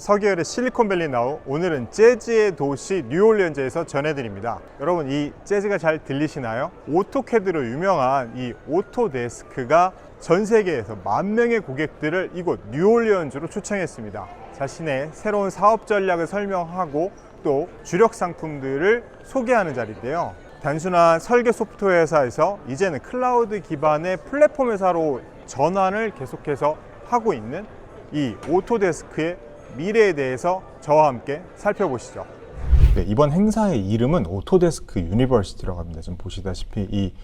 서기열의 실리콘밸리 나우, 오늘은 재즈의 도시 뉴올리언즈에서 전해드립니다. 여러분, 이 재즈가 잘 들리시나요? 오토캐드로 유명한 이 오토데스크가 전 세계에서 10,000명의 고객들을 이곳 뉴올리언즈로 초청했습니다. 자신의 새로운 사업 전략을 설명하고 또 주력 상품들을 소개하는 자리인데요. 단순한 설계 소프트웨어 회사에서 이제는 클라우드 기반의 플랫폼 회사로 전환을 계속해서 하고 있는 이 오토데스크의 미래에 대해서 저와 함께 살펴보시죠. 네, 이번 행사의 이름은 오토데스크 유니버시티라고 합니다. 지금 보시다시피 이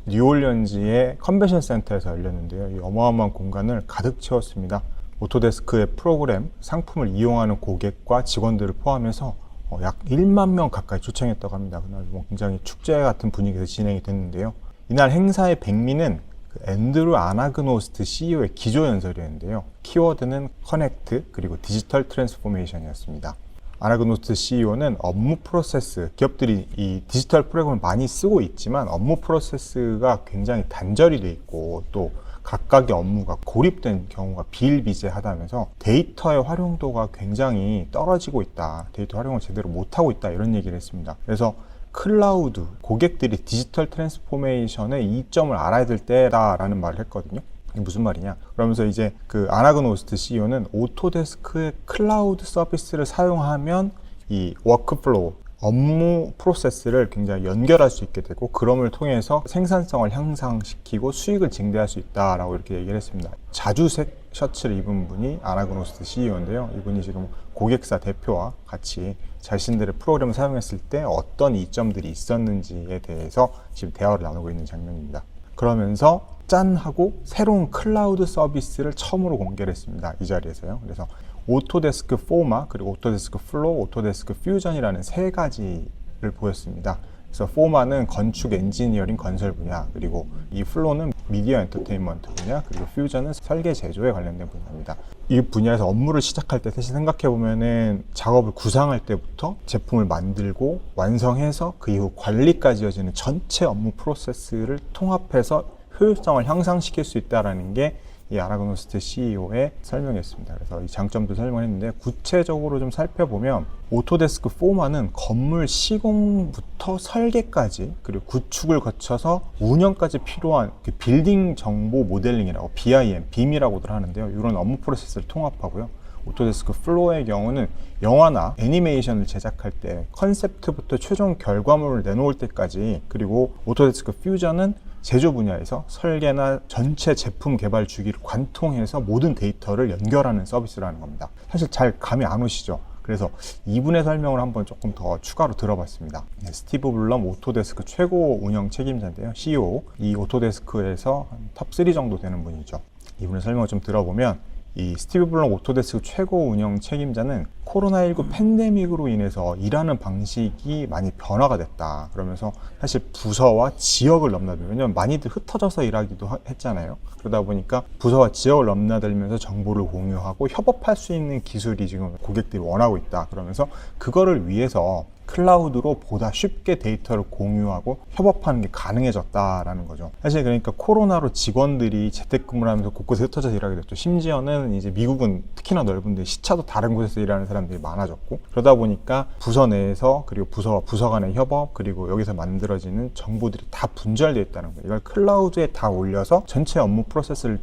뉴올리언즈의 컨벤션 센터에서 열렸는데요. 이 어마어마한 공간을 가득 채웠습니다. 오토데스크의 프로그램, 상품을 이용하는 고객과 직원들을 포함해서 약 1만 명 가까이 초청했다고 합니다. 그날 굉장히 축제 같은 분위기에서 진행이 됐는데요. 이날 행사의 백미는 앤드루 아나그노스트 CEO의 기조연설이었는데요. 키워드는 커넥트 그리고 디지털 트랜스포메이션이었습니다. 아나그노스트 CEO는 업무 프로세스, 기업들이 이 디지털 프로그램을 많이 쓰고 있지만 업무 프로세스가 굉장히 단절이 돼 있고 또 각각의 업무가 고립된 경우가 비일비재하다면서 데이터의 활용도가 굉장히 떨어지고 있다. 데이터 활용을 제대로 못하고 있다. 이런 얘기를 했습니다. 그래서 클라우드, 고객들이 디지털 트랜스포메이션의 이점을 알아야 될 때다라는 말을 했거든요. 이게 무슨 말이냐? 그러면서 이제 그 아나그노스트 CEO는 오토데스크의 클라우드 서비스를 사용하면 이 워크플로우, 업무 프로세스를 굉장히 연결할 수 있게 되고 그럼을 통해서 생산성을 향상시키고 수익을 증대할 수 있다라고 이렇게 얘기를 했습니다. 자주색 셔츠를 입은 분이 아나그노스트 CEO인데요. 이분이 지금 고객사 대표와 같이 자신들의 프로그램을 사용했을 때 어떤 이점들이 있었는지에 대해서 지금 대화를 나누고 있는 장면입니다. 그러면서 짠 하고 새로운 클라우드 서비스를 처음으로 공개를 했습니다. 이 자리에서요. 그래서 오토데스크 포마, 그리고 오토데스크 플로우, 오토데스크 퓨전이라는 세 가지를 보였습니다. 그래서 포마는 건축 엔지니어링 건설 분야, 그리고 이 플로우는 미디어 엔터테인먼트 분야, 그리고 퓨전은 설계 제조에 관련된 분야입니다. 이 분야에서 업무를 시작할 때 사실 생각해 보면은 작업을 구상할 때부터 제품을 만들고 완성해서 그 이후 관리까지 이어지는 전체 업무 프로세스를 통합해서 효율성을 향상시킬 수 있다는 게 이 아나그노스트 CEO의 설명이었습니다. 그래서 이 장점도 설명했는데 구체적으로 좀 살펴보면 오토데스크 포마는 건물 시공부터 설계까지 그리고 구축을 거쳐서 운영까지 필요한 빌딩 정보 모델링이라고 BIM, BIM이라고들 하는데요. 이런 업무 프로세스를 통합하고요. 오토데스크 플로우의 경우는 영화나 애니메이션을 제작할 때 컨셉트부터 최종 결과물을 내놓을 때까지, 그리고 오토데스크 퓨전은 제조 분야에서 설계나 전체 제품 개발 주기를 관통해서 모든 데이터를 연결하는 서비스라는 겁니다. 사실 잘 감이 안 오시죠? 그래서 이분의 설명을 한번 조금 더 추가로 들어봤습니다. 네, 스티브 블럼 오토데스크 최고 운영 책임자인데요. CEO. 이 오토데스크에서 탑3 정도 되는 분이죠. 이분의 설명을 좀 들어보면 이 스티브 블럼 오토데스크 최고 운영 책임자는 코로나19 팬데믹으로 인해서 일하는 방식이 많이 변화가 됐다. 그러면서 사실 부서와 지역을 넘나들면서, 왜냐면 많이들 흩어져서 일하기도 했잖아요. 그러다 보니까 부서와 지역을 넘나들면서 정보를 공유하고 협업할 수 있는 기술이 지금 고객들이 원하고 있다. 그러면서 그거를 위해서 클라우드로 보다 쉽게 데이터를 공유하고 협업하는 게 가능해졌다라는 거죠. 사실 그러니까 코로나로 직원들이 재택근무를 하면서 곳곳에 흩어져서 일하게 됐죠. 심지어는 이제 미국은 특히나 넓은데 시차도 다른 곳에서 일하는 사람들이 많아졌고, 그러다 보니까 부서 내에서 그리고 부서와 부서 간의 협업, 그리고 여기서 만들어지는 정보들이 다 분절되어 있다는 거예요. 이걸 클라우드에 다 올려서 전체 업무 프로세스를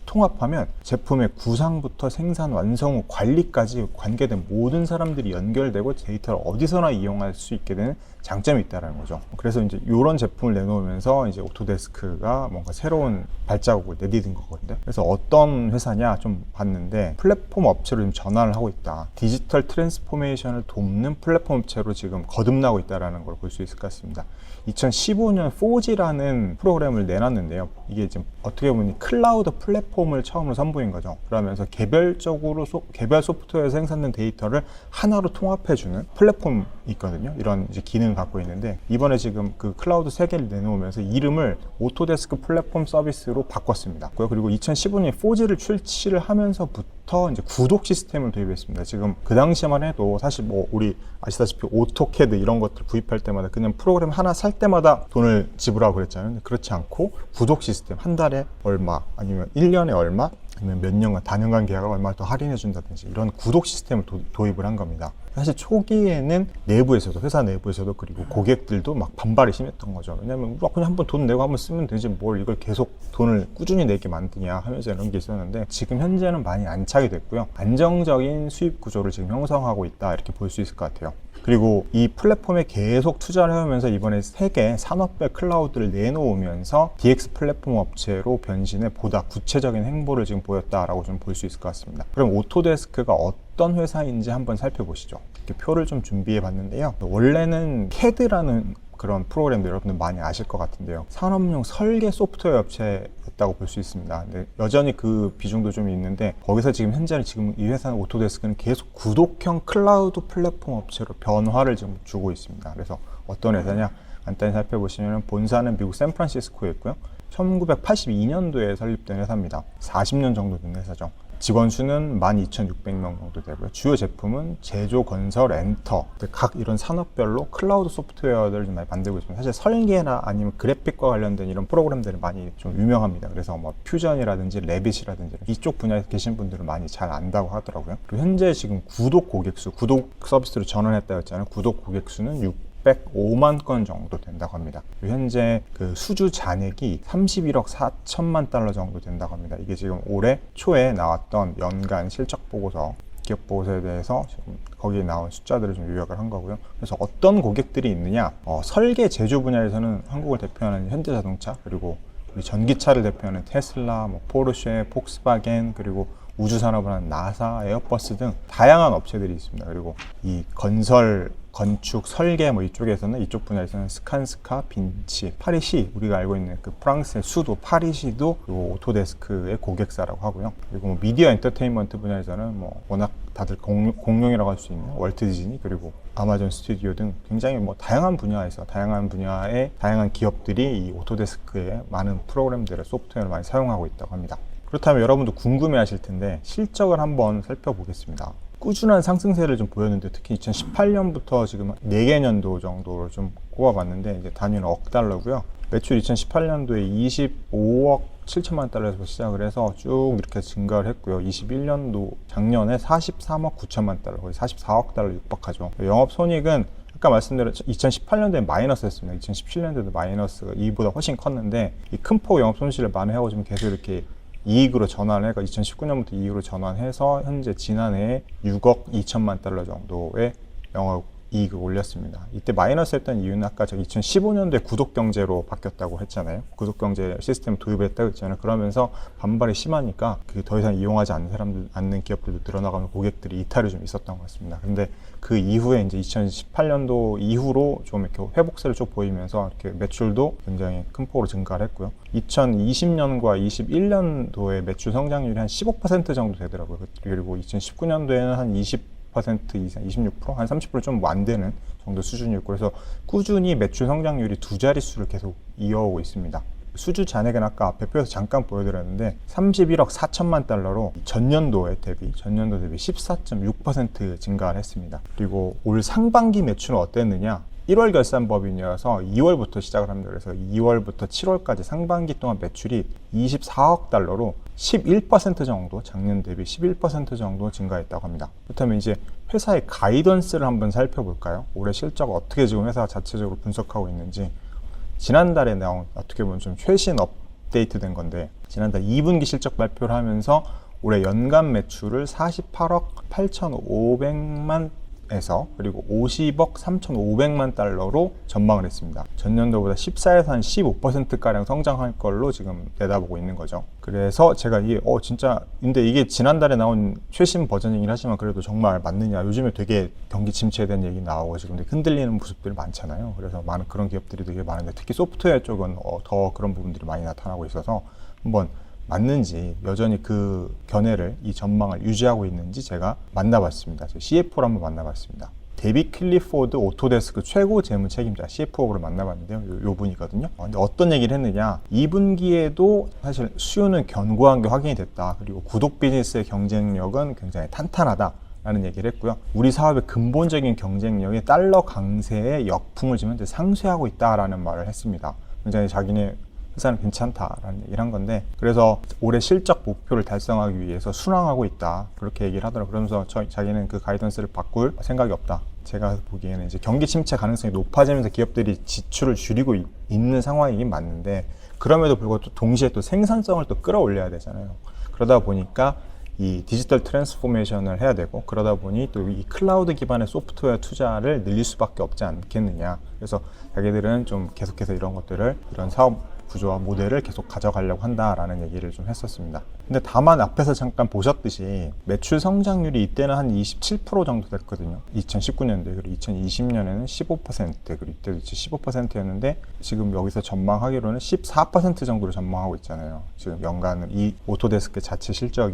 통합하면 제품의 구상부터 생산, 완성 후 관리까지 관계된 모든 사람들이 연결되고 데이터를 어디서나 이용할 수 있게 되는 장점이 있다는 거죠. 그래서 이제 이런 제품을 내놓으면서 이제 오토데스크가 뭔가 새로운 발자국을 내디딘 거거든요. 그래서 어떤 회사냐 좀 봤는데 플랫폼 업체로 지금 전환을 하고 있다. 디지털 트랜스포메이션을 돕는 플랫폼 업체로 지금 거듭나고 있다는 걸 볼 수 있을 것 같습니다. 2015년 4G라는 프로그램을 내놨는데요. 이게 지금 어떻게 보면 클라우드 플랫폼을 처음으로 선보인 거죠. 그러면서 개별적으로 개별 소프트웨어에서 생산된 데이터를 하나로 통합해주는 플랫폼이 있거든요. 이런 이제 기능을 갖고 있는데, 이번에 지금 그 클라우드 3개를 내놓으면서 이름을 오토데스크 플랫폼 서비스로 바꿨습니다. 그리고 2015년에 4G를 출시를 하면서부터 이제 구독 시스템을 도입했습니다. 지금 그 당시만 해도 사실 뭐 우리 아시다시피 오토캐드 이런 것들 구입할 때마다 그냥 프로그램 하나 살 때마다 돈을 지불하고 그랬잖아요. 그렇지 않고 구독 시스템, 한 달에 얼마 아니면 1년에 얼마, 아니면 몇 년간 단연간 계약을 얼마 더 할인해 준다든지 이런 구독 시스템을 도입을 한 겁니다. 사실 초기에는 내부에서도, 회사 내부에서도, 그리고 고객들도 막 반발이 심했던 거죠. 왜냐면 그냥 한번 돈 내고 한번 쓰면 되지 뭘 이걸 계속 돈을 꾸준히 내게 만드냐 하면서 이런 게 있었는데, 지금 현재는 많이 안착이 됐고요. 안정적인 수입 구조를 지금 형성하고 있다, 이렇게 볼 수 있을 것 같아요. 그리고 이 플랫폼에 계속 투자를 해오면서 이번에 3개 산업별 클라우드를 내놓으면서 DX 플랫폼 업체로 변신해 보다 구체적인 행보를 지금 보였다라고 좀 볼 수 있을 것 같습니다. 그럼 오토데스크가 어떤 회사인지 한번 살펴보시죠. 이렇게 표를 좀 준비해 봤는데요. 원래는 CAD라는 그런 프로그램들 여러분들 많이 아실 것 같은데요. 산업용 설계 소프트웨어 업체였다고 볼 수 있습니다. 근데 여전히 그 비중도 좀 있는데, 거기서 지금 현재는 지금 이 회사는 오토데스크는 계속 구독형 클라우드 플랫폼 업체로 변화를 지금 주고 있습니다. 그래서 어떤 회사냐? 간단히 살펴보시면 본사는 미국 샌프란시스코에 있고요. 1982년도에 설립된 회사입니다. 40년 정도 된 회사죠. 직원 수는 12,600명 정도 되고요. 주요 제품은 제조, 건설, 엔터, 각 이런 산업별로 클라우드 소프트웨어들을 좀 많이 만들고 있습니다. 사실 설계나 아니면 그래픽과 관련된 이런 프로그램들이 많이 좀 유명합니다. 그래서 뭐 퓨전이라든지 레빗이라든지 이쪽 분야에 계신 분들은 많이 잘 안다고 하더라고요. 그리고 현재 지금 구독 고객수, 구독 서비스로 전환했다고 했잖아요. 구독 고객수는 605만 건 정도 된다고 합니다. 현재 그 수주 잔액이 31억 4천만 달러 정도 된다고 합니다. 이게 지금 올해 초에 나왔던 연간 실적 보고서, 기업 보고서에 대해서 지금 거기에 나온 숫자들을 좀 요약을 한 거고요. 그래서 어떤 고객들이 있느냐? 설계 제조 분야에서는 한국을 대표하는 현대자동차, 그리고 우리 전기차를 대표하는 테슬라, 뭐 포르쉐, 폭스바겐, 그리고 우주 산업을 하는 나사, 에어버스 등 다양한 업체들이 있습니다. 그리고 이 건설, 건축, 설계 뭐 이쪽에서는, 이쪽 분야에서는 스칸스카, 빈치, 파리시, 우리가 알고 있는 그 프랑스의 수도 파리시도 오토데스크의 고객사라고 하고요. 그리고 뭐 미디어 엔터테인먼트 분야에서는 뭐 워낙 다들 공룡이라고 할 수 있는 월트 디즈니, 그리고 아마존 스튜디오 등 굉장히 뭐 다양한 분야에서 다양한 분야의 다양한 기업들이 이 오토데스크의 많은 프로그램들을, 소프트웨어를 많이 사용하고 있다고 합니다. 그렇다면 여러분도 궁금해 하실 텐데 실적을 한번 살펴보겠습니다. 꾸준한 상승세를 좀 보였는데, 특히 2018년부터 지금 4개 년도 정도를 좀 꼽아봤는데, 이제 단위는 억 달러고요. 매출 2018년도에 25억 7천만 달러에서 시작을 해서 쭉 이렇게 증가를 했고요. 21년도 작년에 43억 9천만 달러, 거의 44억 달러 육박하죠. 영업손익은 아까 말씀드린 2018년도에 마이너스였습니다. 2017년도에도 마이너스가 이보다 훨씬 컸는데, 이 큰 폭 영업 손실을 만회하고 지금 계속 이렇게 이익으로 전환을 해서 2019년부터 이익으로 전환해서 현재 지난해에 6억 2천만 달러 정도의 영업 이익을 올렸습니다. 이때 마이너스였던 이유는 아까 저 2015년도에 구독경제로 바뀌었다고 했잖아요. 구독경제 시스템을 도입했다고 했잖아요. 그러면서 반발이 심하니까 더 이상 이용하지 않는 기업들도 늘어나가면 고객들이 이탈이 좀 있었던 것 같습니다. 근데 그 이후에 이제 2018년도 이후로 좀 이렇게 회복세를 쭉 보이면서 이렇게 매출도 굉장히 큰 폭으로 증가를 했고요. 2020년과 21년도에 매출 성장률이 한 15% 정도 되더라고요. 그리고 2019년도에는 한 20% 이상, 26%? 한 30% 좀 안 되는 정도 수준이었고, 그래서 꾸준히 매출 성장률이 두 자릿수를 계속 이어오고 있습니다. 수주 잔액은 아까 배표에서 잠깐 보여드렸는데 31억 4천만 달러로 전년도 대비 14.6% 증가를 했습니다. 그리고 올 상반기 매출은 어땠느냐? 1월 결산법인이어서 2월부터 시작을 합니다. 그래서 2월부터 7월까지 상반기 동안 매출이 24억 달러로 11% 정도, 작년 대비 11% 정도 증가했다고 합니다. 그렇다면 이제 회사의 가이던스를 한번 살펴볼까요? 올해 실적 어떻게 지금 회사가 자체적으로 분석하고 있는지. 지난달에 나온, 어떻게 보면 좀 최신 업데이트된 건데, 지난달 2분기 실적 발표를 하면서 올해 연간 매출을 48억 8,500만 에서 그리고 50억 3,500만 달러로 전망을 했습니다. 전년도보다 14에서 한 15%가량 성장할 걸로 지금 내다보고 있는 거죠. 그래서 제가 이게 진짜, 근데 이게 지난달에 나온 최신 버전이긴 하지만 그래도 정말 맞느냐, 요즘에 되게 경기 침체에 대한 얘기 나오고 지금 흔들리는 모습들이 많잖아요. 그래서 많은 그런 기업들이 되게 많은데, 특히 소프트웨어 쪽은 더 그런 부분들이 많이 나타나고 있어서 한번 맞는지, 여전히 그 견해를, 이 전망을 유지하고 있는지 제가 만나봤습니다. CFO를 한번 만나봤습니다. 데비 클리포드 오토데스크 최고 재무 책임자 CFO를 만나봤는데요. 요 분이거든요. 근데 어떤 얘기를 했느냐, 2분기에도 사실 수요는 견고한 게 확인이 됐다. 그리고 구독 비즈니스의 경쟁력은 굉장히 탄탄하다 라는 얘기를 했고요. 우리 사업의 근본적인 경쟁력이 달러 강세의 역풍을 지금 현재 상쇄하고 있다라는 말을 했습니다. 굉장히 자기네 회사는 괜찮다라는 얘기를 한 건데, 그래서 올해 실적 목표를 달성하기 위해서 순항하고 있다, 그렇게 얘기를 하더라고요. 그러면서 자기는 그 가이던스를 바꿀 생각이 없다. 제가 보기에는 이제 경기 침체 가능성이 높아지면서 기업들이 지출을 줄이고 있는 상황이긴 맞는데, 그럼에도 불구하고 또 동시에 또 생산성을 또 끌어올려야 되잖아요. 그러다 보니까 이 디지털 트랜스포메이션을 해야 되고, 그러다 보니 또 이 클라우드 기반의 소프트웨어 투자를 늘릴 수밖에 없지 않겠느냐. 그래서 자기들은 좀 계속해서 이런 것들을, 이런 사업 구조와 모델을 계속 가져가려고 한다라는 얘기를 좀 했었습니다. 근데 다만 앞에서 잠깐 보셨듯이 매출 성장률이 이때는 한 27% 정도 됐거든요. 2019년도에. 그리고 2020년에는 15%, 그리고 이때도 15%였는데 지금 여기서 전망하기로는 14% 정도로 전망하고 있잖아요. 지금 연간은 이 오토데스크 자체 실적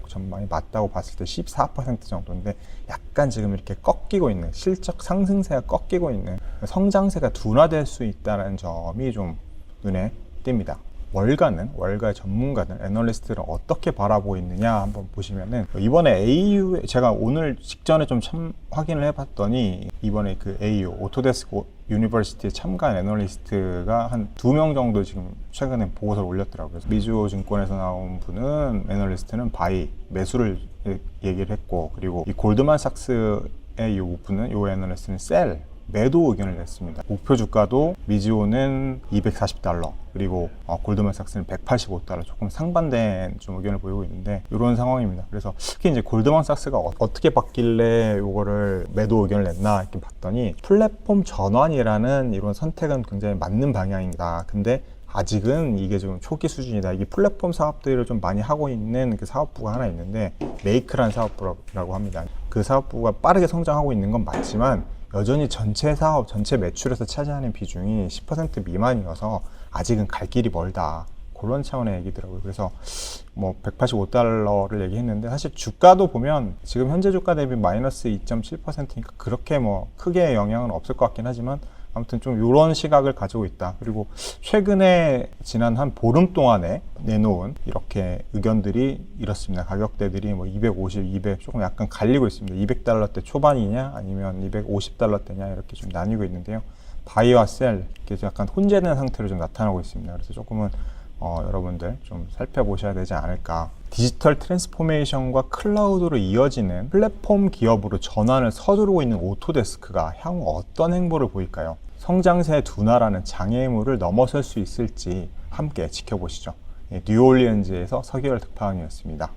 전망이 맞다고 봤을 때 14% 정도인데, 약간 지금 이렇게 꺾이고 있는, 실적 상승세가 꺾이고 있는, 성장세가 둔화될 수 있다는 점이 좀 눈에 띕니다. 월가 전문가들, 애널리스트를 어떻게 바라보고 있느냐 한번 보시면은, 이번에 AU, 제가 오늘 직전에 좀 확인을 해봤더니, 이번에 그 AU, 오토데스크 유니버시티에 참가한 애널리스트가 한 2명 정도 지금 최근에 보고서를 올렸더라고요. 그래서 미주호 증권에서 나온 분은, 애널리스트는 바이, 매수를 얘기를 했고, 그리고 이 골드만삭스의 이 분은, 이 애널리스트는 셀, 매도 의견을 냈습니다. 목표 주가도 미지오는 $240, 그리고 골드만삭스는 $185, 조금 상반된 좀 의견을 보이고 있는데, 이런 상황입니다. 그래서 특히 이제 골드만삭스가 어떻게 봤길래 이거를 매도 의견을 냈나 이렇게 봤더니, 플랫폼 전환이라는 이런 선택은 굉장히 맞는 방향이다. 근데 아직은 이게 좀 초기 수준이다. 이게 플랫폼 사업들을 좀 많이 하고 있는 그 사업부가 하나 있는데, 메이크라는 사업부라고 합니다. 그 사업부가 빠르게 성장하고 있는 건 맞지만, 여전히 전체 사업, 전체 매출에서 차지하는 비중이 10% 미만이어서 아직은 갈 길이 멀다. 그런 차원의 얘기더라고요. 그래서 뭐 $185를 얘기했는데, 사실 주가도 보면 지금 현재 주가 대비 마이너스 2.7%니까 그렇게 뭐 크게 영향은 없을 것 같긴 하지만, 아무튼 좀 이런 시각을 가지고 있다. 그리고 최근에 지난 한 보름 동안에 내놓은 이렇게 의견들이 이렇습니다. 가격대들이 뭐 250, 200 조금 약간 갈리고 있습니다. $200대 초반이냐 아니면 $250대냐 이렇게 좀 나뉘고 있는데요. 바이와 셀, 이렇게 약간 혼재된 상태로 좀 나타나고 있습니다. 그래서 조금은 여러분들 좀 살펴보셔야 되지 않을까. 디지털 트랜스포메이션과 클라우드로 이어지는 플랫폼 기업으로 전환을 서두르고 있는 오토데스크가 향후 어떤 행보를 보일까요? 성장세 둔화라는 장애물을 넘어설 수 있을지 함께 지켜보시죠. 뉴올리언즈에서 서기열 특파원이었습니다.